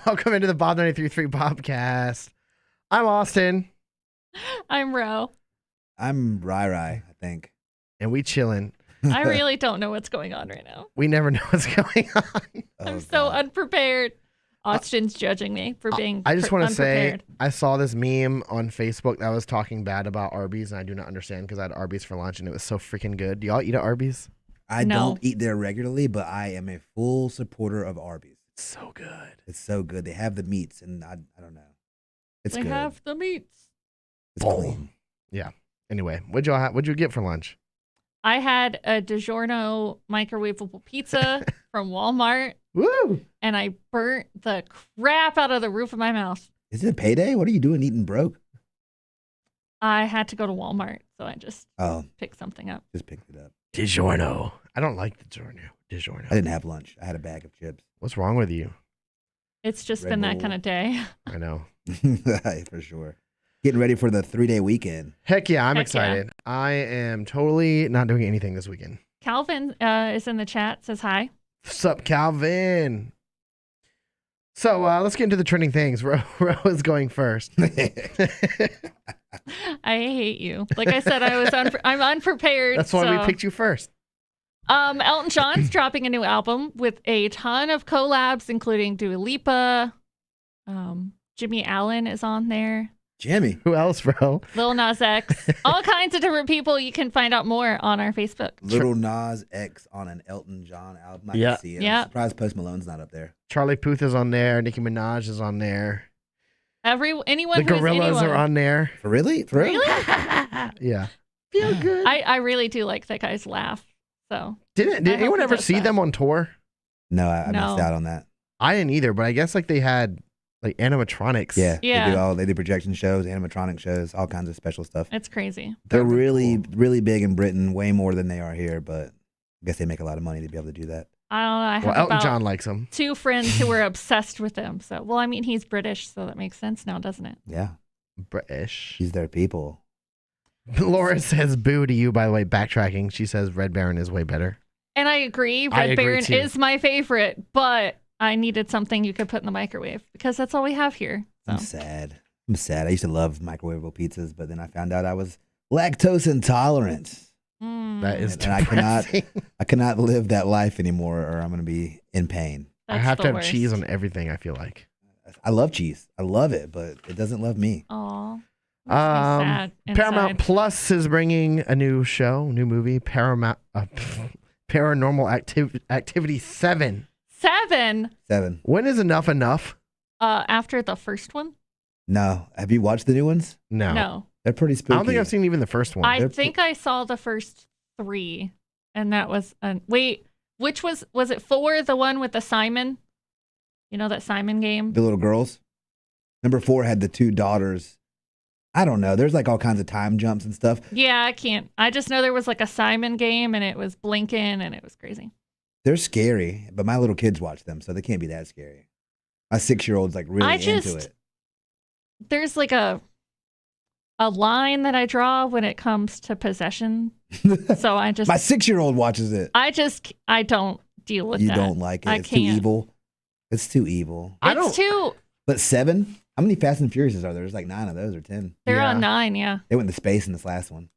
Welcome into the Bob 93.3 Bobcast. I'm Austin. I'm Ro. I'm Rai, I think. And we chilling. I really don't know what's going on right now. We never know what's going on. I'm so unprepared. Austin's judging me for being I just want to say, unprepared. I saw this meme on Facebook that was talking bad about Arby's, and I do not understand because I had Arby's for lunch, and it was so freaking good. Do y'all eat at Arby's? I No. don't eat there regularly, but I am a full supporter of Arby's. It's so good. It's so good. They have the meats, and I don't know. It's They good. have the meats. It's Boom. clean. Yeah. Anyway, what'd you get for lunch? I had a DiGiorno microwavable pizza from Walmart, Woo! and I burnt the crap out of the roof of my mouth. Is it payday? What are you doing eating broke? I had to go to Walmart, so I just Oh, picked something up. just picked it up. DiGiorno. I don't like DiGiorno. I didn't have lunch. I had a bag of chips. What's wrong with you? It's just Red been Bull. that kind of day. I know. For sure. Getting ready for the 3-day weekend. Heck yeah, I'm Heck excited. I am totally not doing anything this weekend. Calvin is in the chat, says hi. What's up, Calvin? So let's get into the trending things. Ro is going first. I hate you. Like I said, I'm unprepared. That's why so. we picked you first. Elton John's dropping a new album with a ton of collabs, including Dua Lipa. Jimmy Allen is on there. Jimmy. Who else, bro? Lil Nas X. All kinds of different people. You can find out more on our Facebook. Little Nas X on an Elton John album. I Yeah. can see it. Yeah. I'm surprised Post Malone's not up there. Charlie Puth is on there. Nicki Minaj is on there. Anyone The who's Gorillas anyone. are on there. For really? For real? Yeah. Feel good. I really do like that guy's laugh. So Did I hope anyone he ever does see that. them on tour? No, I No. missed out on that. I didn't either, but I guess like they had like animatronics. Yeah. Yeah. They do projection shows, animatronic shows, all kinds of special stuff. it's crazy. They're That'd be really, cool. really big in Britain, way more than they are here, but I guess they make a lot of money to be able to do that. I don't know. I have Well, Elton about John likes them. 2 friends who were obsessed with them. So, well, I mean, he's British, so that makes sense now, doesn't it? Yeah. British. She's their people. Laura says boo to you, by the way, backtracking. She says Red Baron is way better. And I agree. I Red agree Baron too. is my favorite, but I needed something you could put in the microwave because that's all we have here. So. I'm sad. I used to love microwavable pizzas, but then I found out I was lactose intolerant. That is And I cannot- depressing. I cannot live that life anymore or I'm going to be in pain. I That's have the to have worst. cheese on everything, I feel like. I love cheese. I love it, but it doesn't love me. Aw. Paramount Inside. Plus is bringing a new movie, Paranormal Activity 7. 7 7. When is enough? after the first one? No. Have you watched the new ones? No. No. They're pretty spooky. I don't think I've seen even the first one. I They're think I saw the first 3, and that was wait, which was it 4, the one with the Simon? You know that Simon game? the little girls. Number 4 had the 2 daughters. I don't know. There's like all kinds of time jumps and stuff. Yeah, I can't. I just know there was like a Simon game, and it was blinking, and it was crazy. They're scary, but my little kids watch them, so they can't be that scary. My 6-year-old's like really into it. There's like a line that I draw when it comes to possession. So I just My 6-year-old watches it. I don't deal with You that. don't like it. I It's too can't. evil. It's too evil. I It's don't- too. But 7? How many Fast and Furiouses are there? There's like 9 of those or 10. They're Yeah. on 9. Yeah. They went to space in this last one.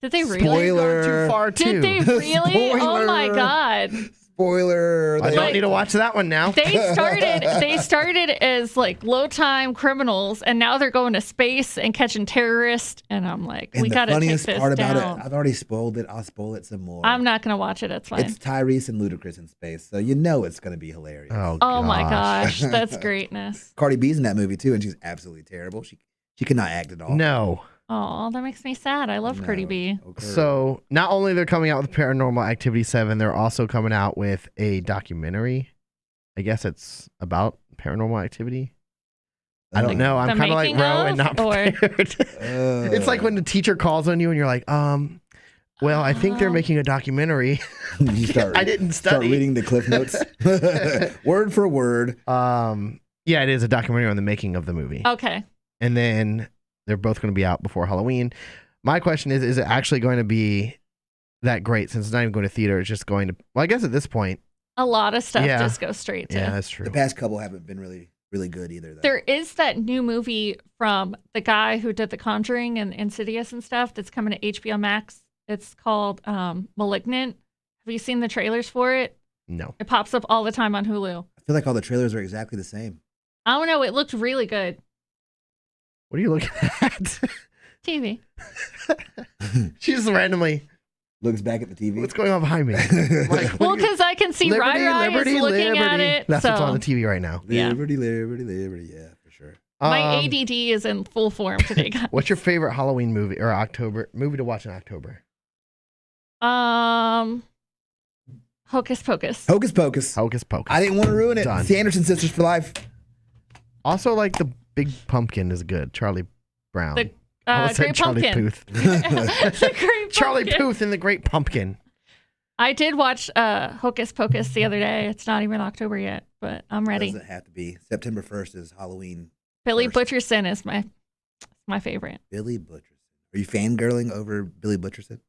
Did they really? Spoiler. Too far too. Did they really? Oh my Spoiler. God. Spoiler. I They- don't need to watch that one now. They started as like low time criminals, and now they're going to space and catching terrorists. And I'm like, and we the got to take funniest this part down. about it, I've already spoiled it. I'll spoil it some more. I'm not gonna watch it. It's fine. It's Tyrese and Ludacris in space, so you know it's going to be hilarious. Oh my gosh, that's greatness. Cardi B's in that movie too, and she's absolutely terrible. She cannot act at all. No. Oh, that makes me sad. I love Cardi No. B. Okay. So not only they're coming out with Paranormal Activity 7, they're also coming out with a documentary. I guess it's about paranormal activity. I don't know. I'm The kind of like making Ro of, and not or- prepared. It's like when the teacher calls on you and you're like, well, I think they're making a documentary. you start, I didn't start study. reading the cliff notes, word for word. Yeah, it is a documentary on the making of the movie. Okay. And then they're both going to be out before Halloween. My question is it actually going to be that great since it's not even going to theater? It's just going to, well, I guess at this point. A lot of stuff Yeah. just goes straight to. Yeah, that's true. The past couple haven't been really really good either. Though. There is that new movie from the guy who did The Conjuring and Insidious and stuff that's coming to HBO Max. It's called Malignant. Have you seen the trailers for it? No. It pops up all the time on Hulu. I feel like all the trailers are exactly the same. I don't know. It looked really good. What are you looking at? TV. She just randomly looks back at the TV. What's going on behind me? Like, Well, because I can see Rai is looking at it. That's so. what's on the TV right now. Yeah. Liberty. Yeah, for sure. My ADD is in full form today, guys. What's your favorite Halloween movie or October movie to watch in October? Hocus Pocus. Hocus Pocus. Hocus Pocus. I didn't want to ruin it. Done. It's the Anderson sisters for life. Also, like the Big Pumpkin is good. Charlie Brown. The Almost Great Charlie Pumpkin. Puth. The Great Charlie Pumpkin. Puth and the Great Pumpkin. I did watch Hocus Pocus the other day. It's not even October yet, but I'm ready. Doesn't have to be. September 1st is Halloween. Billy first. Butcherson is my favorite. Billy Butcherson. Are you fangirling over Billy Butcherson?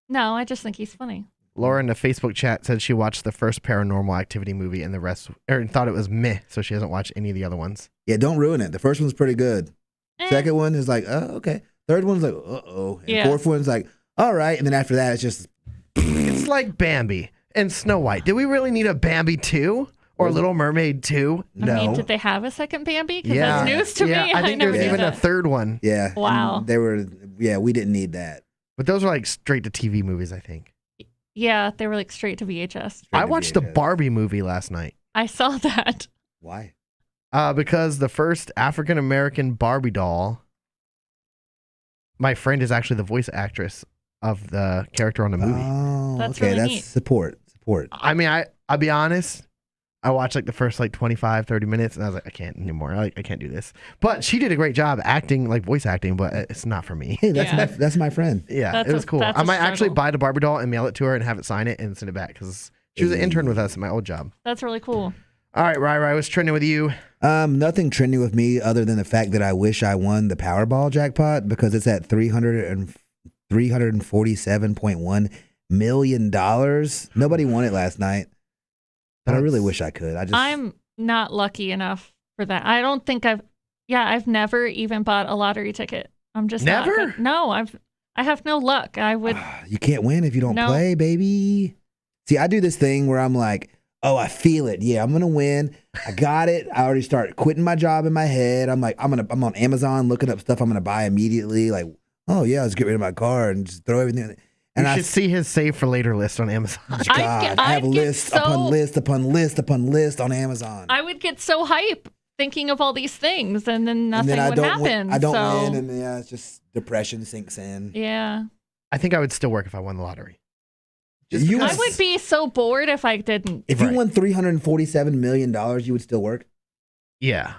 No, I just think he's funny. Laura in the Facebook chat said she watched the first Paranormal Activity movie and the rest, or thought it was meh, so she hasn't watched any of the other ones. Yeah, don't ruin it. The first one's pretty good. Second one is like, oh, okay. Third one's like, uh-oh. And Yeah. fourth one's like, all right. And then after that, it's just... It's like Bambi and Snow White. Did we really need a Bambi 2 or Little Mermaid 2? No. I mean, did they have a second Bambi? Because Yeah. that's news to Yeah, me. I think never there's knew even a that. third one. Yeah. Wow. And they were, we didn't need that. But those are like straight to TV movies, I think. Yeah, they were like straight to VHS. Straight I to watched the VHS. Barbie movie last night I saw that. Why? because the first African American Barbie doll, my friend is actually the voice actress of the character on the movie. Oh, That's okay. really That's neat. support. I mean, I'll be honest. I watched like the first like 25, 30 minutes and I was like, I can't anymore. I can't do this. But she did a great job acting, like voice acting, but it's not for me. Hey, that's Yeah. that's my friend. Yeah, That's it was a- cool. that's I a might actually struggle. buy the Barbie doll and mail it to her and have it sign it and send it back because she was an intern with us at my old job. That's really cool. All right, Rai, what's trending with you? Nothing trending with me other than the fact that I wish I won the Powerball jackpot because it's at $347.1 million. Nobody won it last night. But I really wish I could. I'm not lucky enough for that. I don't think I've never even bought a lottery ticket. I'm just not Never? good. No, I have no luck. I would. You can't win if you don't No. play, baby. See, I do this thing where I'm like, oh, I feel it. Yeah, I'm going to win. I got it. I already start quitting my job in my head. I'm like, I'm on Amazon looking up stuff I'm going to buy immediately. Like, oh, yeah, let's get rid of my car and just throw everything in it. And You should see his save for later list on Amazon. God, I have I'd get list upon list upon list upon list on Amazon. I would get so hype thinking of all these things, and then and nothing then I would don't happen. win. I don't so, win, and yeah, it's just depression sinks in. yeah, I think I would still work if I won the lottery. You I would be so bored if I didn't. If you Right. won $347 million, you would still work? Yeah.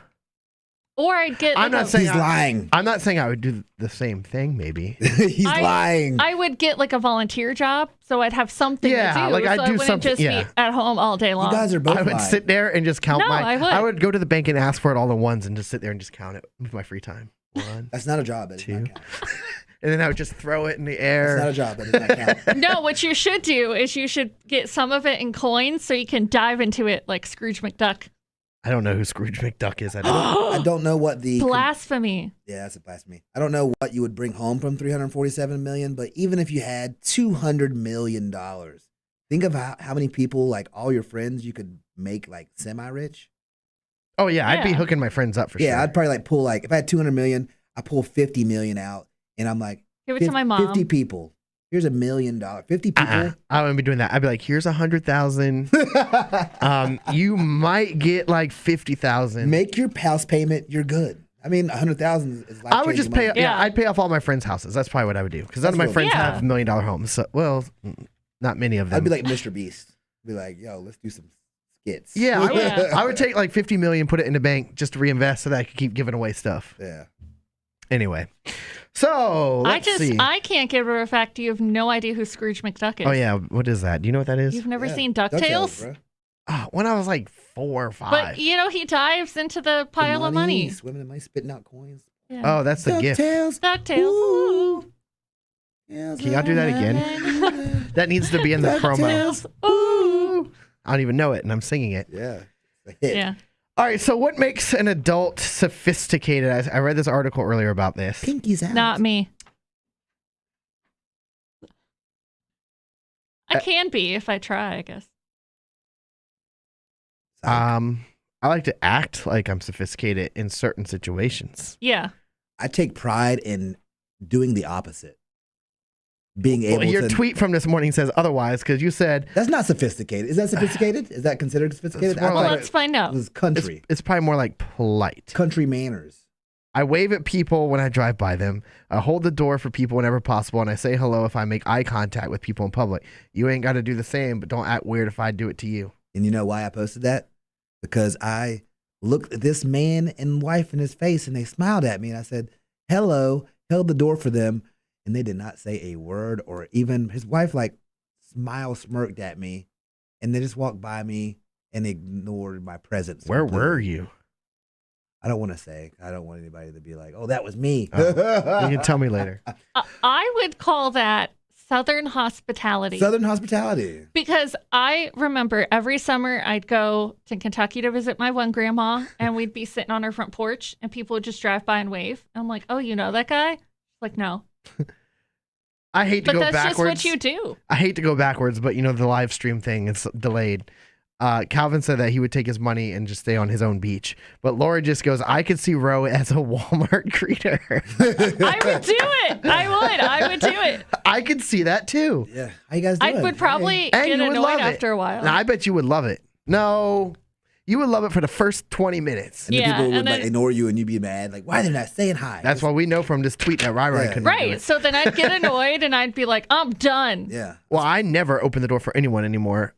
Or I'd get. I'm like not a- saying He's lying. I'm not saying I would do the same thing, maybe. He's lying. I would get like a volunteer job, so I'd have something Yeah, to do. like I'd so I do wouldn't something- just yeah. be at home all day long. You guys are both I would lying. sit there and just count No, I would. I would go to the bank and ask for it all at once and just sit there and just count it with my free time. 1, That's not a job. That does not 2. count. and then I would just throw it in the That's air. not a job. That does not count. No, what you should do is you should get some of it in coins so you can dive into it like Scrooge McDuck. I don't know who Scrooge McDuck is. I don't. I don't know what the Blasphemy. Yeah, that's a blasphemy. I don't know what you would bring home from $347 million, but even if you had $200 million, think of how many people, like all your friends, you could make like semi-rich. Oh yeah, I'd be Yeah. hooking my friends up for Yeah, sure. I'd probably like pull like if I had $200 million, I pull $50 million out, and I'm like, Give it to my mom. 50 people. Here's $1 million. 50 people. I wouldn't be doing that. I'd be like, here's 100,000. You might get like 50,000. Make your house payment. You're good. I mean, 100,000 is I would just pay. money. Yeah, Yeah. I'd pay off all my friends' houses. That's probably what I would do because none of my That's friends Yeah. have $1 million homes. So, well, not many of them. I'd be like Mr. Beast. Be like, yo, let's do some skits. yeah, I would. Yeah. I would take like 50 million, put it in the bank just to reinvest so that I could keep giving away stuff. Yeah. Anyway, so let's see. I can't get rid of the fact you have no idea who Scrooge McDuck is. Oh yeah, what is that? Do you know what that is? You've never Yeah. seen DuckTales? bro. Oh, when I was like 4 or 5. But you know he dives into the pile of money. Swimming in money, spitting out coins. Yeah. Oh, that's the gift. DuckTales. DuckTales. Ooh. Can y'all do that again? That needs to be in the promo. DuckTales. Ooh. I don't even know it, and I'm singing it. Yeah. It's a hit. Yeah. All right, so what makes an adult sophisticated? I read this article earlier about this. Pinky's out. Not me. I can be if I try, I guess. I like to act like I'm sophisticated in certain situations. Yeah. I take pride in doing the opposite. Being able Your to. tweet from this morning says otherwise because you said That's not sophisticated. Is that sophisticated? Is that considered sophisticated? It's more I Well, thought let's find out. it was country. it's probably more like polite. Country manners. I wave at people when I drive by them. I hold the door for people whenever possible, and I say hello if I make eye contact with people in public. You ain't got to do the same, but don't act weird if I do it to you. And you know why I posted that? Because I looked at this man and wife in his face and they smiled at me and I said, hello, held the door for them. And they did not say a word, or even his wife like smirked at me, and they just walked by me and ignored my presence. Where completely. were you? I don't want to say. I don't want anybody to be like, oh, that was me. You can tell me later. I would call that Southern hospitality. Southern hospitality. Because I remember every summer I'd go to Kentucky to visit my one grandma, and we'd be sitting on her front porch, and people would just drive by and wave. I'm like, oh, you know that guy? Like, no. I hate to But go that's backwards. just what you do. I hate to go backwards, but you know the live stream thing, it's delayed. Calvin said that he would take his money and just stay on his own beach. But Laura just goes, I could see Roe as a Walmart greeter. I would do it. I would do it. I could see that too. Yeah. How you guys I doing? would probably And get you would annoyed love it. after a while. Now, I bet you would love it. No, you would love it for the first 20 minutes. And then Yeah, people would and then- like ignore you and you'd be mad. Like, why are they not saying hi? That's why we know from this tweet that Rai Yeah. couldn't do Right. it. So then I'd get annoyed and I'd be like, I'm done. Yeah. Well, I never open the door for anyone anymore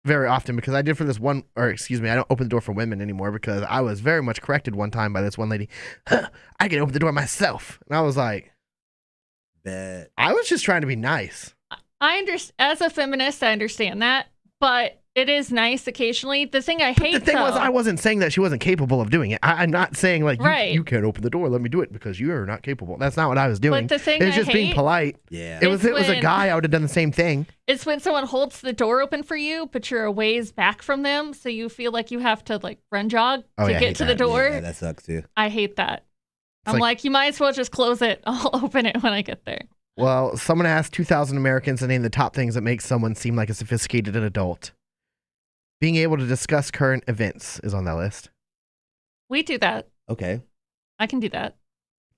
very often because I did for this one, or excuse me, I don't open the door for women anymore because I was very much corrected one time by this one lady. I can open the door myself. And I was like, Bet. I was just trying to be nice. I understand. As a feminist, I understand that, but it is nice occasionally. The thing I hate, The thing was, though- I wasn't saying that she wasn't capable of doing it. I'm not saying like, Right. you can't open the door, let me do it because you are not capable. That's not what I was doing. But the thing It was I just being hate- polite. Yeah. It was a when- guy, I would have done the same thing. it's when someone holds the door open for you, but you're a ways back from them, so you feel like you have to like run jog Oh, to yeah, I get hate to the that. door. Yeah, that sucks too. I hate that. I'm like- like, you might as well just close it. I'll open it when I get there. Well, someone asked 2,000 Americans to name the top things that make someone seem like a sophisticated adult. Being able to discuss current events is on that list. We do that. Okay. I can do that.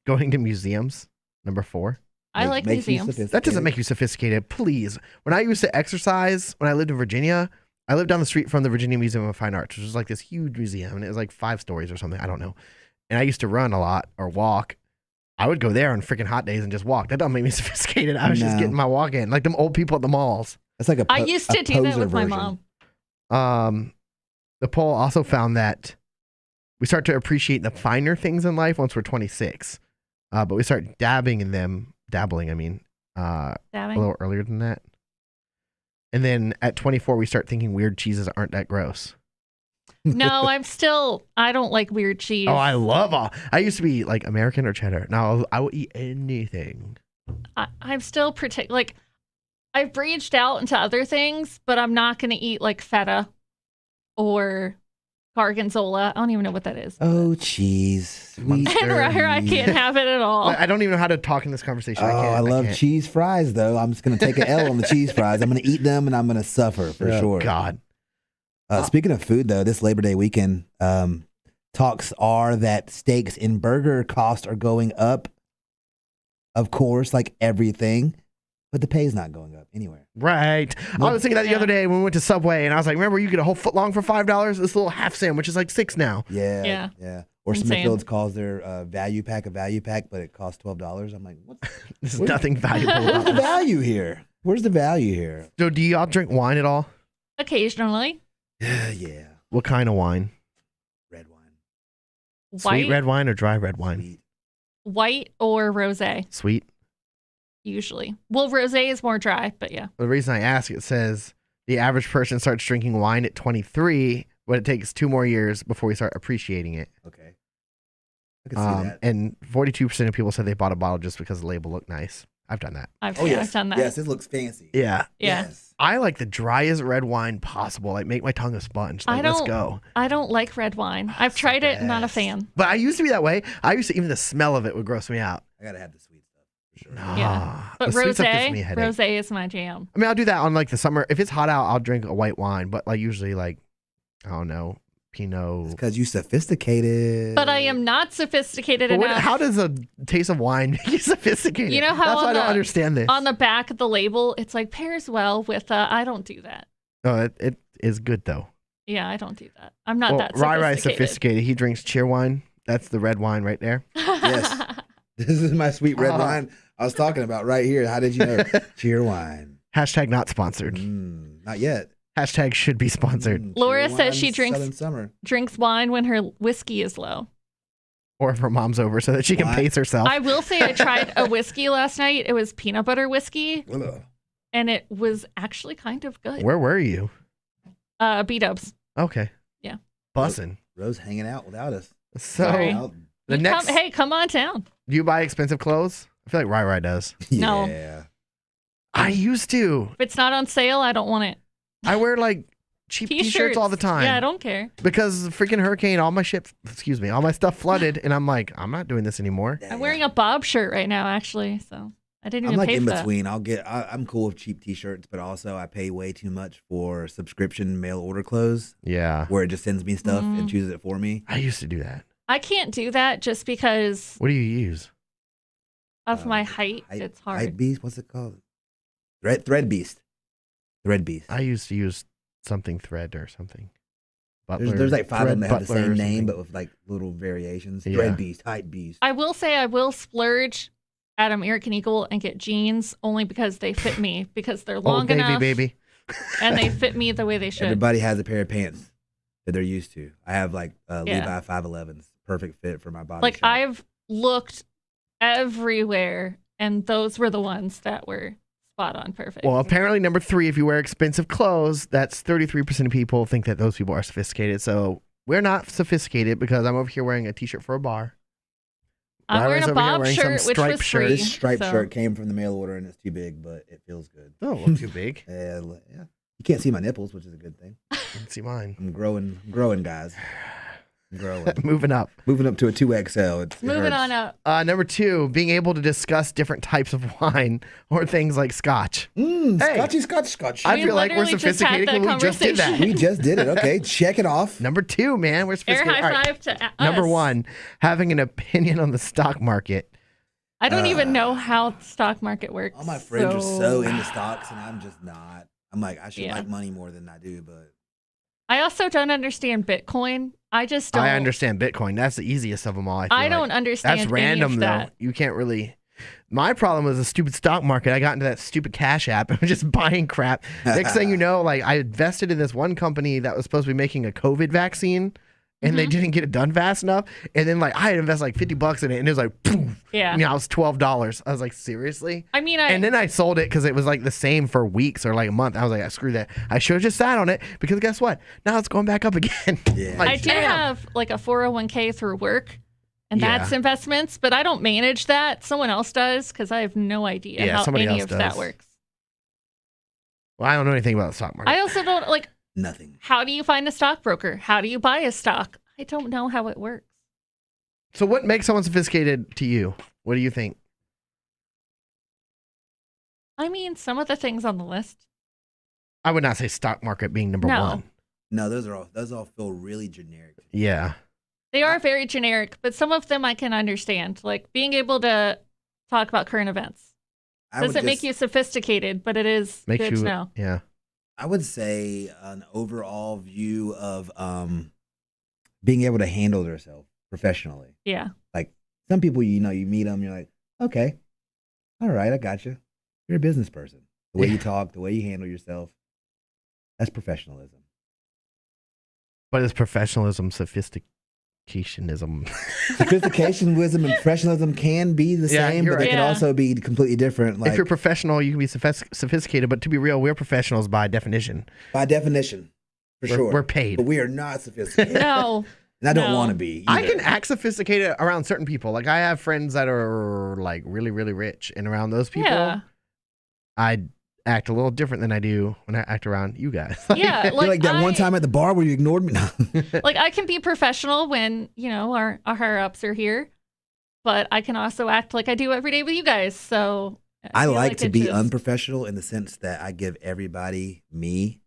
Going to museums, number 4. I like Make you museums. sophisticated. That doesn't make you sophisticated. Please. When I used to exercise, when I lived in Virginia, I lived down the street from the Virginia Museum of Fine Arts, which was like this huge museum, and it was like 5 stories or something. I don't know. And I used to run a lot or walk. I would go there on freaking hot days and just walk. That don't make me sophisticated. I was just No. getting my walk in, like them old people at the malls. That's like a I used to do that poser with my version. mom. The poll also found that we start to appreciate the finer things in life once we're 26, but we start dabbling, a Dabbing. little earlier than that. And then at 24, we start thinking weird cheeses aren't that gross. No, I don't like weird cheese. Oh, I used to be like American or cheddar. Now I will eat anything. I'm still like, I've branched out into other things, but I'm not going to eat like feta or gorgonzola. I don't even know what that is. Oh, cheese. Sweet. And I can't have it at all. I don't even know how to talk in this conversation. Oh, I love can't. cheese fries, though. I'm just going to take an L on the cheese fries. I'm going to eat them, and I'm going to suffer for Oh, sure. God. Speaking of food, though, this Labor Day weekend, talks are that steaks and burger costs are going up. Of course, like everything, but the pay's not going up anywhere. Right. I was thinking that the Yeah. other day when we went to Subway, and I was like, remember you get a whole foot long for $5? This little half sandwich is like $6 now. Yeah. Or Insane. Smithfield's calls their value pack a value pack, but it costs $12. I'm like, what's This is Where- nothing valuable where's about the this. value here? Where's the value here? So do y'all drink wine at all? Occasionally. Yeah, What kind of wine? red wine. Sweet red wine or dry red wine? Sweet. White or rosé, Sweet. usually. Well, rosé is more dry, but yeah. The reason I ask, it says the average person starts drinking wine at 23, but it takes 2 more years before we start appreciating it. Okay. I can see that. And 42% of people said they bought a bottle just because the label looked nice. I've done that. I've yes. done that. Yes, it looks fancy. Yeah. Yeah. Yes. I like the driest red wine possible. Like make my tongue a sponge. Like, let's go. I don't like red wine. I've It's tried the it, not a best. fan. But I used to be that way. Even the smell of it would gross me out. I gotta have the sweet stuff for sure. Yeah. But the sweet stuff gives me a headache. rosé is my jam. I mean, I'll do that on like the summer. If it's hot out, I'll drink a white wine. But like usually, like I don't know, Pinot. Because you sophisticated. But I am not sophisticated But enough. how does a taste of wine make you sophisticated? You know how That's why I on don't the- understand this. On the back of the label, it's like pairs well with. I don't do that. Oh, it is good though. Yeah, I don't do that. I'm not that Rai sophisticated. sophisticated. He drinks cheer wine. That's the red wine right there. Yes. This is my sweet red Oh. wine I was talking about right here. How did you know? Cheer wine. Hashtag not sponsored. Not yet. Hashtag should be sponsored. Laura Cheer says wine, she drinks- Southern Summer. Drinks wine when her whiskey is low. Or if her mom's over so that she can What? pace herself. I will say I tried a whiskey last night. It was peanut butter whiskey, Ugh. and it was actually kind of good. Where were you? B-dubs. Okay. Yeah. Bussin'. Rose hanging out without us. So Sorry. Out. the next, Come on down. do you buy expensive clothes? I feel like Rai does. No. Yeah. I used to. If it's not on sale, I don't want it. I wear like cheap t-shirts all the time. Yeah, I don't care. Because the freaking hurricane, all my stuff flooded, and I'm like, I'm not doing this anymore. I'm wearing a Bob shirt right now, actually, so I didn't I'm even like pay in for that. between. I'm cool with cheap t-shirts, but also I pay way too much for subscription mail order clothes Yeah. where it just sends me stuff and chooses it for me. I used to do that. I can't do that just because What do you use? of my height. It's hard. Hype Beast, what's it called? Thread Beast. Thread Beast. I used to use something thread or something. Butler, There's like 5 of them that have the Butler same or name, something. but with like little variations. Yeah. Thread Beast, Hype Beast. I will say I will splurge at American Eagle and get jeans only because they fit me, because they're long Old Navy, enough baby. and they fit me the way they should. Everybody has a pair of pants that they're used to. I have like Yeah. Levi 511s, perfect fit for my body. Like shape. I've looked everywhere, and those were the ones that were spot on perfect. Well, apparently number 3, if you wear expensive clothes, that's 33% of people think that those people are sophisticated. So we're not sophisticated because I'm over here wearing a t-shirt for a bar. I'm wearing Lyra's a over here Bob wearing some shirt, which striped was shirt. free. This striped so- shirt came from the mail order and it's too big, but it feels good. Oh, look too big. Yeah. You can't see my nipples, which is a good thing. Let's see mine. I'm growing, guys. I'm growing. Moving up. Moving up to a 2XL. It Moving hurts. on up. Number 2, being able to discuss different types of wine or things like scotch. Hey. Scotch. I We feel like we're literally just had sophisticated that because we just did that. conversation. We just did it. Okay, check it off. Number 2, man, we're Air sophisticated. high All right. five to us. Number 1, having an opinion on the stock market. I don't even know how the stock market works. All my friends are so into stocks, and I'm just not. I'm like, I should Yeah. like money more than I do, but I also don't understand Bitcoin. I just don't. I understand Bitcoin. That's the easiest of them all. I feel don't like. understand. That's random any of though. that. You can't really. My problem was the stupid stock market. I got into that stupid Cash App and was just buying crap. Next thing you know, like I invested in this one company that was supposed to be making a COVID vaccine, and they didn't get it done fast enough. And then like I had invested like $50 in it, and it was like, poof. Yeah. You know, it was $12. I was like, seriously? I mean, And then I sold it because it was like the same for weeks or like a month. I was like, screw that. I should have just sat on it because guess what? Now it's going back up again. Yeah. Like, I do damn. have like a 401k through work, and Yeah. that's investments, but I don't manage that. Someone else does because I have no idea Yeah, how somebody any else of that does. works. Well, I don't know anything about the stock market. I also don't like. nothing. How do you find a stockbroker? How do you buy a stock? I don't know how it works. So what makes someone sophisticated to you? What do you think? I mean, some of the things on the list. I would not say stock market being number No. 1. No, those all feel really generic. Yeah. They are very generic, but some of them I can understand. Like being able to talk about current events. Doesn't make you sophisticated, but it is Makes good you to know. Yeah. I would say an overall view of being able to handle yourself professionally. Yeah. Like some people, you meet them, you're like, okay, all right, I got you. You're a business person. The way you talk, the way you handle yourself, that's professionalism. But is professionalism sophisticationism? Sophistication, wisdom, and professionalism can be the Yeah, same, you're but they right. can Yeah. also be completely different. Like If you're professional, you can be sophisticated, but to be real, we're professionals by definition. by definition, for We're- sure. we're paid. but we are not sophisticated. No. And I don't No. want to be. I either. can act sophisticated around certain people. Like I have friends that are like really, really rich, and around those people, Yeah. I act a little different than I do when I act around you guys. Like, Yeah. You're like that one time at the bar where you ignored me. No. Like I can be professional when, our higher ups are here, but I can also act like I do every day with you guys. So I feel like to it be just- unprofessional in the sense that I give everybody me.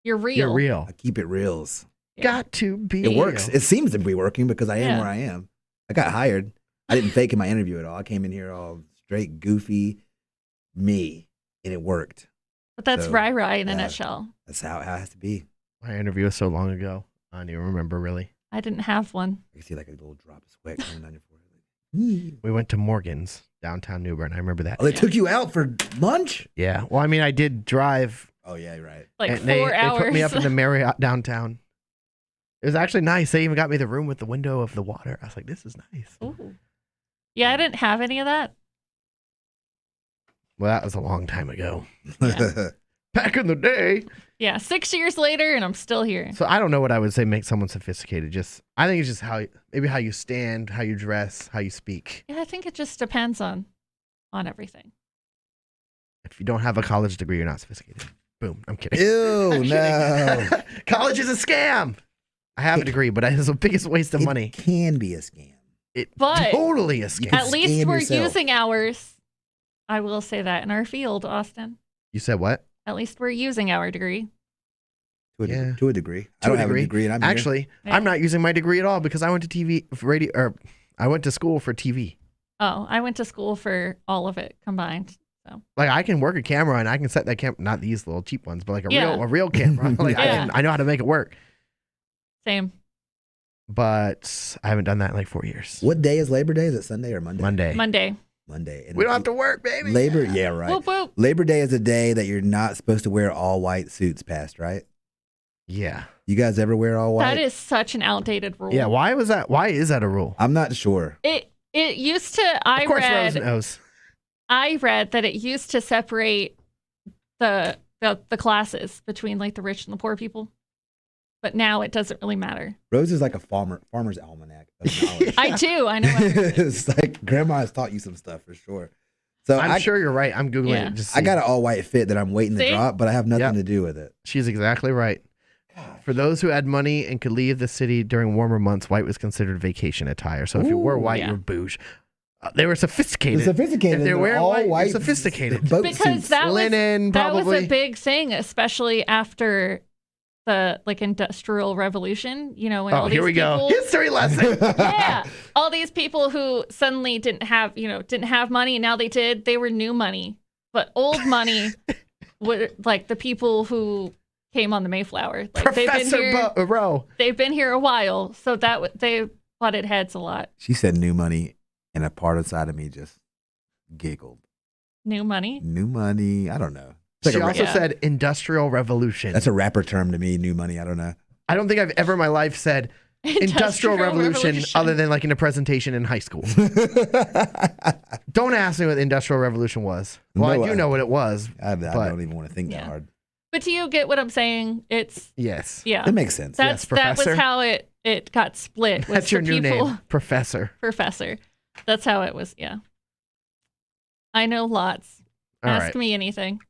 You're real. You're real. I keep it reals. Yeah. Got to be. It works. It seems to be working because I am Yeah. where I am. I got hired. I didn't fake in my interview at all. I came in here all straight, goofy, me, and it worked. But that's So, Rai in a yeah. nutshell. That's how it has to be. My interview was so long ago. I don't even remember really. I didn't have one. I can see like a little drop of sweat coming down your forehead. We went to Morgan's downtown New Bern. I remember that. Oh, they took you out for lunch? Yeah. Well, I mean, I did drive. Oh, yeah, you're right. Like and 4 hours. They put me up in the Marriott downtown. It was actually nice. They even got me the room with the window of the water. I was like, this is nice. Ooh. Yeah, I didn't have any of that. Well, that was a long time ago. Yeah. Back in the day. Yeah, 6 years later, and I'm still here. So I don't know what I would say makes someone sophisticated. I think it's just maybe how you stand, how you dress, how you speak. Yeah, I think it just depends on everything. If you don't have a college degree, you're not sophisticated. Boom. I'm kidding. Ew, I'm no. kidding. College is a scam. I have a degree, but it's the biggest waste of money. It can be a scam. It But- totally a scam. At least scam we're yourself. using ours. I will say that in our field, Austin. You said what? At least we're using our degree. Yeah. To a degree. To I don't a have degree. a degree, and I'm here. Actually, Yeah. I'm not using my degree at all because I went to TV, radio, or I went to school for TV. Oh, I went to school for all of it combined. So Like I can work a camera and I can set that camera, not these little cheap ones, but like Yeah. a real camera. Like Yeah. I know how to make it work. same. But I haven't done that in like 4 years. What day is Labor Day? Is it Sunday or Monday? Monday. Monday. Monday. And We don't have to work, baby. Labor, yeah, right. Whoop whoop. Labor Day is a day that you're not supposed to wear all white suits past, right? Yeah. You guys ever wear all white? That is such an outdated rule. Yeah. Why was that? Why is that a rule? I'm not sure. It used to. Of course, Rose knows. I read that it used to separate the classes between like the rich and the poor people, but now it doesn't really matter. Rose is like a farmer's almanac of knowledge. I do. I know. everything. It's like grandma has taught you some stuff for sure. So I'm sure you're right. I'm googling Yeah. it. Just I got an all white fit that I'm waiting to See? drop, but I have nothing Yep. to do with it. She's exactly right. For those who had money and could leave the city during warmer months, white was considered vacation attire. So if you wore Ooh. white, Yeah. you were bouge. They were sophisticated. They're sophisticated. If they're wearing all white, white you're sophisticated. boat Because suits. that Linen, that was probably. a big thing, especially after the like industrial revolution. You know, when Oh, all here these we go. people, History lesson. yeah, all these people who suddenly didn't have money and now they did. They were new money, but old money were like the people who came on the Mayflower. Like Professor Rowe. they've been here a while, so they butted heads a lot. She said new money, and a part inside of me just giggled. New money. New money. I don't know. It's like She a, also Yeah. said industrial revolution. that's a rapper term to me. New money. I don't know. I don't think I've ever in my life said industrial revolution other than like in a presentation in high school. Don't ask me what the industrial revolution was. Well, No, I do know what it was. I But- don't even want to think that Yeah. hard. But do you get what I'm saying? It's Yes. yeah. It makes sense. That was Professor. how it got split. Was That's your for new people, name, Professor. Professor. That's how it was. Yeah. I know lots. All Ask right. me anything.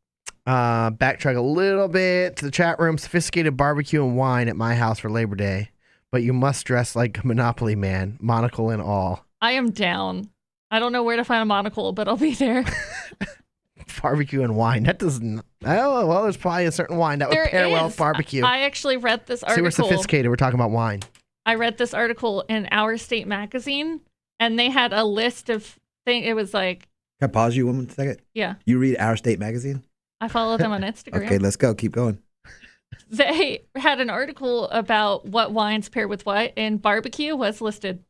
Backtrack a little bit to the chat room. Sophisticated barbecue and wine at my house for Labor Day, but you must dress like a Monopoly man, monocle and all. I am down. I don't know where to find a monocle, but I'll be there. Barbecue and wine. That doesn't. Oh well, there's probably a certain wine that would There pair well is. with barbecue. I actually read this See, we're article. sophisticated. We're talking about wine. I read this article in Our State magazine, and they had a list of things. It was like, Can I pause you one second? yeah, You read Our State magazine? I follow them on Instagram. Okay, let's go. Keep going. They had an article about what wines pair with what, and barbecue was listed.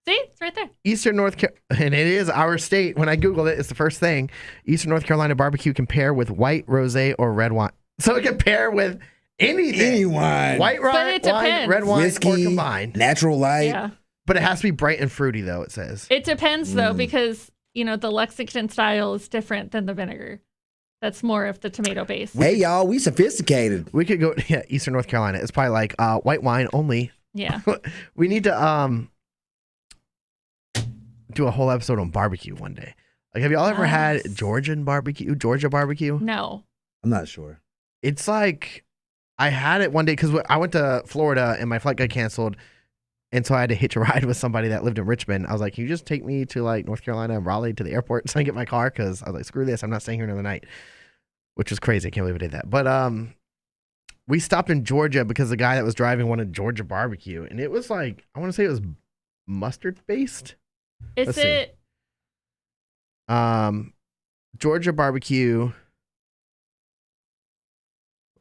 See, it's right there. Eastern North Carolina, and it is our state. When I Googled it, it's the first thing. Eastern North Carolina barbecue can pair with white, rosé, or red wine. So it can pair with anything. Any wine. White But wine, it depends. red wine, or Whiskey, combined. natural light. Yeah. But it has to be bright and fruity, though, it says. It depends, though, because, the Lexington style is different than the vinegar. That's more of the tomato base. Hey, y'all, we sophisticated. We could go, Eastern North Carolina. It's probably like white wine only, Yeah. We need to do a whole episode on barbecue one day. Like, have y'all ever had Yes. Georgia barbecue? No. I'm not sure. It's like, I had it one day because I went to Florida and my flight got canceled. And so I had to hitch a ride with somebody that lived in Richmond. I was like, can you just take me to like North Carolina and Raleigh to the airport so I can get my car? Because I was like, screw this. I'm not staying here another night, which is crazy. I can't believe I did that. But we stopped in Georgia because the guy that was driving wanted Georgia barbecue. And it was like, I want to say it was mustard based. Is Let's see. it? Georgia barbecue.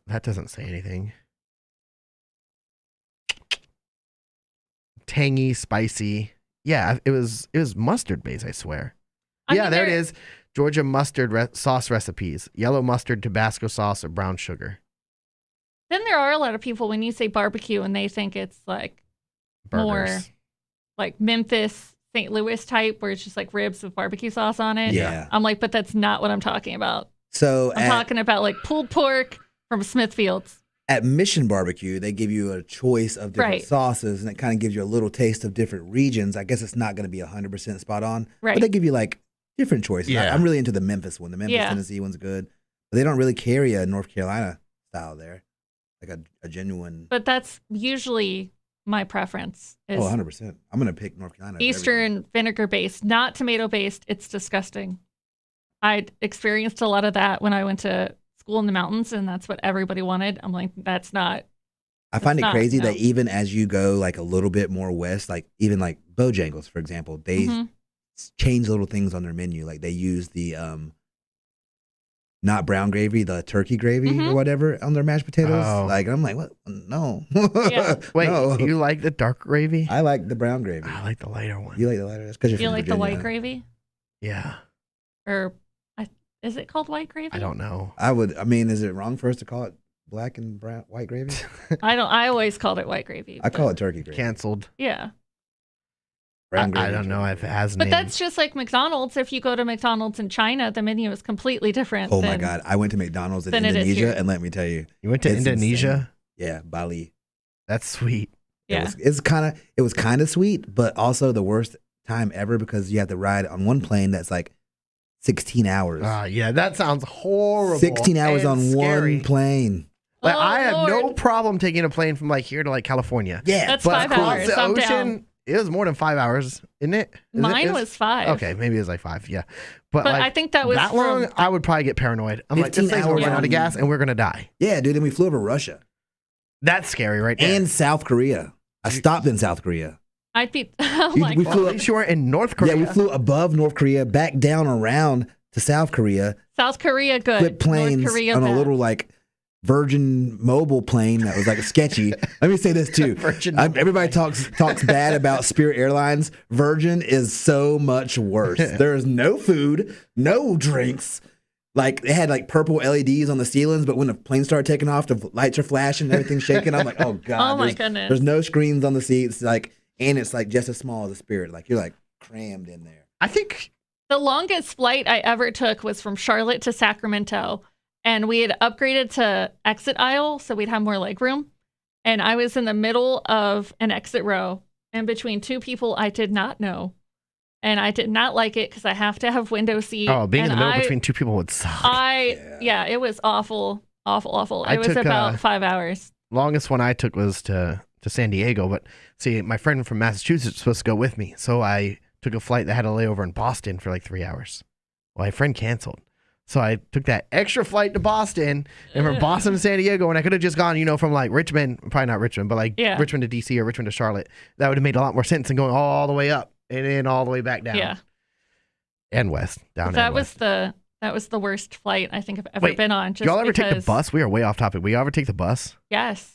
That doesn't say anything. Tangy, spicy. Yeah, it was mustard based, I swear. I Yeah, mean, there it is. Georgia mustard sauce recipes. Yellow mustard, Tabasco sauce, or brown sugar. Then there are a lot of people when you say barbecue and they think it's like more Burgers. like Memphis, St. Louis type where it's just like ribs with barbecue sauce on it. Yeah. I'm like, but that's not what I'm talking about. So I'm talking about like pulled pork from Smithfield's. at Mission Barbecue, they give you a choice of different Right. sauces, and it kind of gives you a little taste of different regions. I guess it's not going to be 100% spot on, Right. but they give you like different choices. Yeah. I'm really into the Memphis one. The Memphis, Yeah. Tennessee one's good, but they don't really carry a North Carolina style there, like a genuine. But that's usually my preference is 100%. I'm going to pick North Carolina. over everything. Eastern vinegar based, not tomato based. It's disgusting. I experienced a lot of that when I went to school in the mountains, and that's what everybody wanted. I'm like, that's not. I find it not, crazy no. that even as you go like a little bit more west, like even like Bojangles, for example, they Mhm. change little things on their menu. Like they use the not brown gravy, the turkey gravy or Mhm. whatever on their mashed potatoes. Oh. Like I'm like, what? No. Yeah. Wait, No. you like the dark gravy? I like the brown gravy. I like the lighter one. You like the lighter? That's because you're You from like the Virginia. white gravy, Yeah, or is it called white gravy? I don't know. I mean, is it wrong for us to call it black and brown white gravy? I don't. I always called it white gravy. I call but- it turkey gravy. Canceled. Yeah, Brown gravy, I don't know turkey if it gravy. has a but name. that's just like McDonald's. If you go to McDonald's in China, the menu is completely different. Oh my than- god! I went to McDonald's in than it is Indonesia, here. and let me tell you, You went to it's Indonesia? yeah, Bali. That's sweet. Yeah. It was kind of sweet, but also the worst time ever because you have to ride on one plane that's like 16 hours. Yeah, that sounds horrible. 16 hours and on scary. one plane. Like, Oh, I have no Lord. problem taking a plane from like here to like California. Yeah. That's But 5 across hours. the I'm ocean, down. it was more than 5 hours, isn't it? Mine was 5. Okay, maybe it was like 5. Yeah, but But like, I think that was that from- long. I would probably get paranoid. I'm like, this 15 thing's gonna hours run out on- of gas and we're gonna die. Yeah, dude. And we flew over Russia That's scary, right there. and South Korea. I stopped in South Korea. I'd be. Oh You- my we god. flew Well, at least you weren't in North Korea. Yeah, we flew above North Korea, back down around to South Korea, South Korea, good. flipped planes North Korea, on a bad. little like Virgin Mobile plane that was like sketchy. Let me say this too. Virgin Everybody talks bad about Spirit Airlines. Virgin is so much worse. There is no food, no drinks. Like they had like purple LEDs on the ceilings, but when the plane started taking off, the lights are flashing, everything's shaking. I'm like, oh god. Oh my there's- goodness. There's no screens on the seats, like, and it's like just as small as a Spirit. Like you're like crammed in there. I think The longest flight I ever took was from Charlotte to Sacramento, and we had upgraded to exit aisle, so we'd have more leg room. And I was in the middle of an exit row, and between two people I did not know, and I did not like it because I have to have window seat. being in the and middle I- between two people would suck. yeah, it was awful, awful. I It was took, about 5 hours. Longest one I took was to San Diego, but see, my friend from Massachusetts was supposed to go with me, so I took a flight that had a layover in Boston for like 3 hours. Well, my friend canceled, so I took that extra flight to Boston, and from Boston to San Diego, and I could have just gone, from like Richmond, probably not Richmond, but like Yeah. Richmond to DC or Richmond to Charlotte. That would have made a lot more sense than going all the way up and then all the way back down. Yeah, And west, down. that and was west. that was the worst flight I think I've ever Wait, been on. Just Y'all ever take the because- bus? We are way off topic. Will y'all ever take the bus? Yes.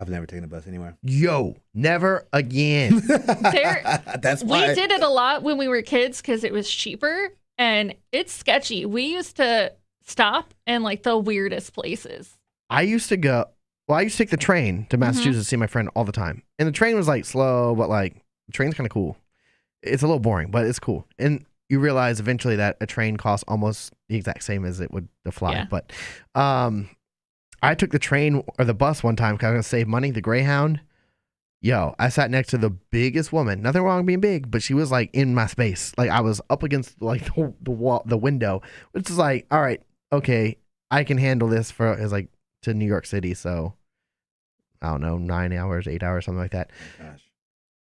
I've never taken a bus anywhere. Yo, never again. That's why. We did it a lot when we were kids because it was cheaper and it's sketchy. We used to stop in like the weirdest places. I used to take the train to Massachusetts to see my friend all the time. And the train was like slow, but like the train's kind of cool. It's a little boring, but it's cool. And you realize eventually that a train costs almost the exact same as it would to fly. Yeah. But I took the train or the bus one time because I was going to save money, the Greyhound. Yo, I sat next to the biggest woman. Nothing wrong with being big, but she was like in my space. Like I was up against like the wall, the window, which is like, all right, okay, I can handle this for is like to New York City. So I don't know, 9 hours, 8 hours, something like that. Oh, gosh.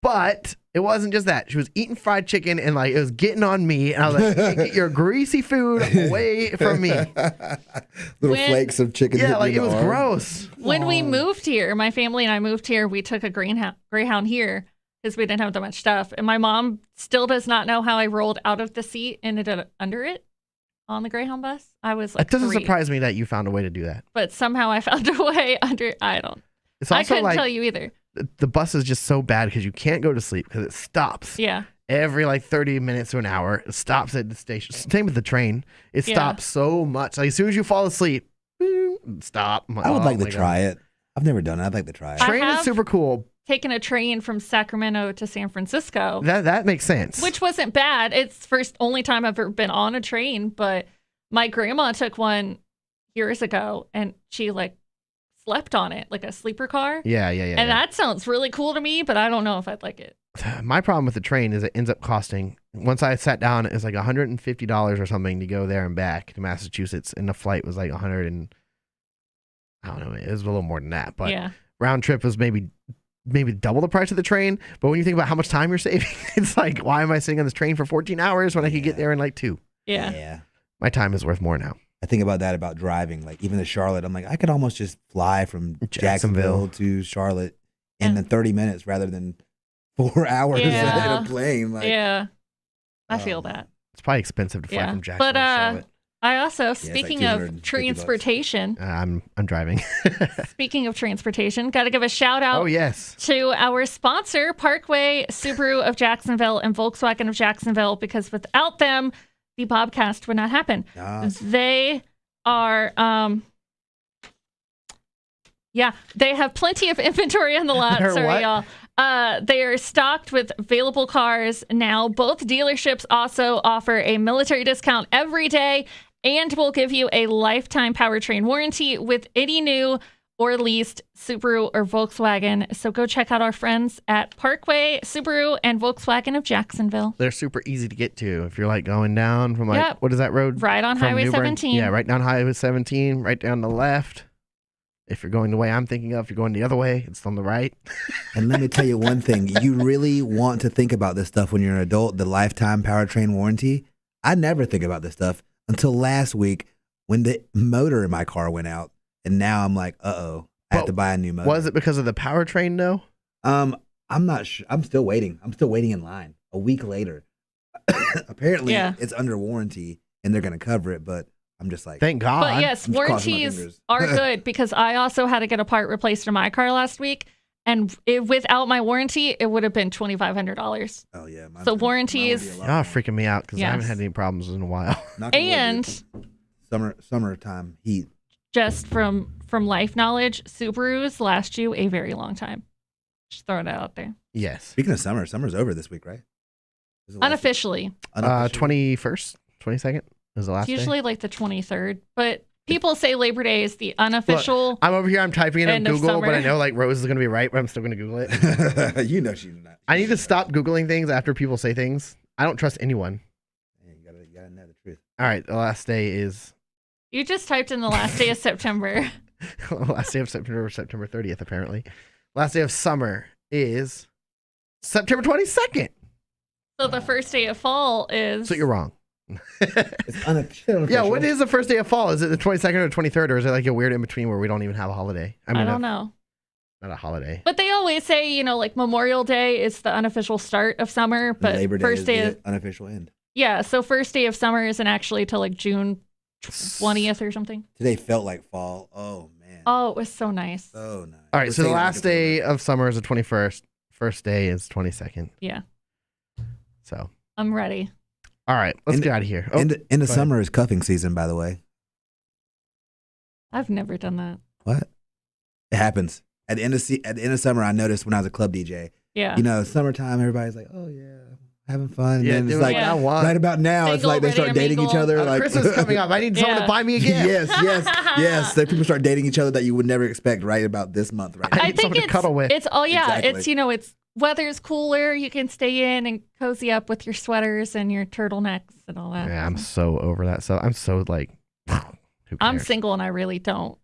But it wasn't just that. She was eating fried chicken and like it was getting on me. And I was like, "Hey, get your greasy food away from me." Little flakes of chicken. Yeah, hitting like you it in was the arm. gross. When we moved here, my family and I moved here, we took a Greyhound here because we didn't have that much stuff. And my mom still does not know how I rolled out of the seat and ended up under it on the Greyhound bus. I was like, It doesn't 3, surprise me that you found a way to do that. but somehow I found a way under. I don't. It's I also couldn't like tell you either. the bus is just so bad because you can't go to sleep because it stops. Yeah. Every like 30 minutes to an hour. It stops at the station. Same with the train. It Yeah. stops so much. Like as soon as you fall asleep, boom, stop. I'm I would oh like to my God. try it. I've never done it. I'd like to try it. I Train is have- super cool. Taken a train from Sacramento to San Francisco, That makes sense. which wasn't bad. It's first only time I've ever been on a train, but my grandma took one years ago and she like slept on it, like a sleeper car. yeah. And that sounds really cool to me, but I don't know if I'd like it. My problem with the train is it ends up costing, once I sat down, it's like $150 or something to go there and back to Massachusetts. And the flight was like 100 and I don't know, it was a little more than that. But Yeah. round trip was maybe double the price of the train. But when you think about how much time you're saving, it's like, why am I sitting on this train for 14 hours when I could get there in like 2? Yeah. My time is worth more now. I think about that about driving. Like even to Charlotte, I'm like, I could almost just fly from Jacksonville to Charlotte in Yeah. the 30 minutes rather than 4 hours Yeah. in a plane. Like, Yeah. I feel that. It's probably expensive to fly Yeah. from Jacksonville But to Charlotte. I also, like speaking $250 of transportation, I'm driving. speaking of transportation, got to give a shout out Oh, yes. to our sponsor, Parkway Subaru of Jacksonville and Volkswagen of Jacksonville, because without them, the Bobcast would not happen. Yes. They are, they have plenty of inventory on the lot. They're Sorry, what? y'all. They are stocked with available cars now. Both dealerships also offer a military discount every day and will give you a lifetime powertrain warranty with any new or leased Subaru or Volkswagen. So go check out our friends at Parkway Subaru and Volkswagen of Jacksonville. They're super easy to get to. If you're like going down from like, Yep. what is that road? Right on From Highway New Bern- 17. Yeah, right down Highway 17, right down the left. If you're going the way I'm thinking of, if you're going the other way, it's on the right. And let me tell you one thing. You really want to think about this stuff when you're an adult, the lifetime powertrain warranty. I never think about this stuff until last week when the motor in my car went out. And now I'm like, I have But to buy a new motor. Was it because of the powertrain though? I'm not sure. I'm still waiting. I'm still waiting in line a week later. Apparently Yeah. it's under warranty and they're going to cover it, but I'm just like, Thank God. But yes, I'm just crossing my warranties fingers. are good because I also had to get a part replaced in my car last week. And without my warranty, it would have been $2,500. oh yeah. mine's So gonna- warranties- mine would be a lot Y'all are more. freaking me out because I haven't Yes. had any problems in a while. Knock on wood, And dude. Summertime heat. just from life knowledge, Subarus last you a very long time. Just throwing it out there. Yes. Speaking of summer, summer's over this week, right? Is it last week? Unofficially. Unofficial? 21st, 22nd is the last It's day. usually like the 23rd. But people say Labor Day is the unofficial. I'm over here. I'm typing it on End of Google, but I summer. know like Rose is going to be right, but I'm still going to Google it. You know she's not. I need to stop Googling things after people say things. I don't trust anyone. Yeah, you gotta know the truth. All right. The last day is You just typed in the last day of September. last day of September 30th, apparently. Last day of summer is September 22nd. So the first day of fall is. So you're wrong. It's unofficial. Yeah, what is the first day of fall? Is it the 22nd or the 23rd, or is it like a weird in between where we don't even have a holiday? I don't know. Not a holiday. But they always say, like Memorial Day is the unofficial start of summer, but Labor Day first is day the of, unofficial end. yeah, so first day of summer isn't actually till like June 20th or something. Today felt like fall. Oh man. Oh, it was so nice. So nice. All right, We're so the saying last like day of summer is the 21st. First day is 22nd. Yeah, So, I'm ready. all right, let's And- get out of here. End of go ahead. summer is cuffing season, by the way. I've never done that. What? It happens at the end of summer. I noticed when I was a club DJ. Yeah. Summertime, everybody's like, "Oh yeah, having fun. And Yeah, then it's doing like what I want. right about now, it's Single, like they ready start to dating each mingle. other. Like Christmas is coming up. I need someone Yeah. to buy me a gift. yes. Then people start dating each other that you would never expect right about this month. Right now. I need think someone to it's cuddle with. it's oh yeah, Exactly. it's it's weather's cooler. You can stay in and cozy up with your sweaters and your turtlenecks and all that. Yeah, I'm so over that. So I'm so like, who I'm cares? single and I really don't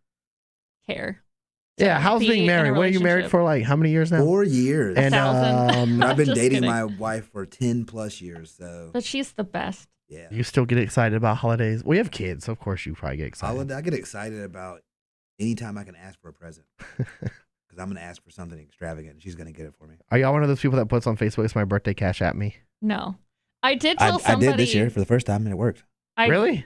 care. Yeah, to how's be being in a married? What are you married relationship. for? Like how many years now? 4 years. And 1,000. I've been Just dating kidding. my wife for 10 plus years. So But she's the best. yeah. you still get excited about holidays? We have kids, so of course you probably get excited. I get excited about anytime I can ask for a present. Because I'm going to ask for something extravagant and she's going to get it for me. Are y'all one of those people that puts on Facebook, "It's my birthday, cash at me"? No. I did I tell somebody did this year for the first time and it worked. Really?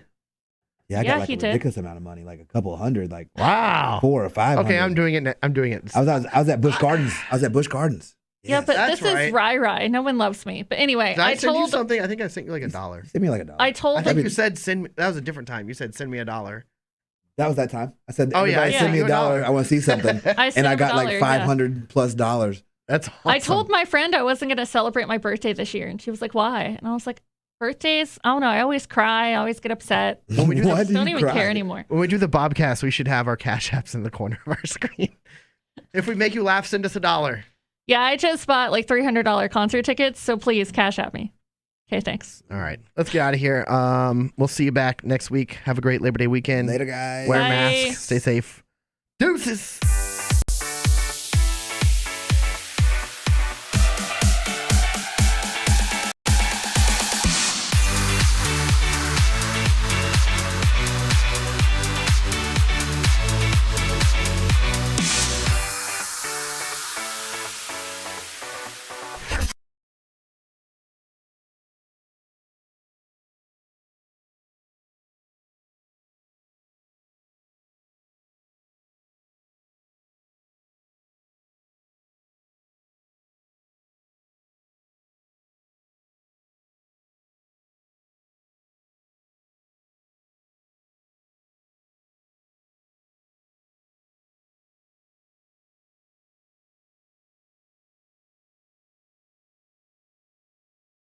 Yeah, I Yeah, got like he a did. ridiculous amount of money, like a couple hundred, like Wow. 400 or 500. Okay, I'm doing it. I'm doing it. I was at Busch Gardens. I was at Busch Gardens. Yeah, Yes. but That's this right. is Rai. No one loves me. But anyway, Did I send you told something? I think I sent you like $1. Send me like $1. I told I think mean- you said send me. That was a different time. You said send me $1. That was that time. I said, Oh, yeah, everybody I send me sent you $1. $1. I want to see something. I And I sent got $1, like yeah. $500+. That's awesome. I told my friend I wasn't going to celebrate my birthday this year. And she was like, why? And I was like, birthdays? I don't know. I always cry. I always get upset. When we do the- Why I do don't you even cry? care anymore. When we do the Bobcast, we should have our cash apps in the corner of our screen. If we make you laugh, send us $1. Yeah, I just bought like $300 concert tickets. So please cash at me. Okay, thanks. All right, let's get out of here. We'll see you back next week. Have a great Labor Day weekend. Later, guys. Wear Bye. masks. Stay safe. Deuces.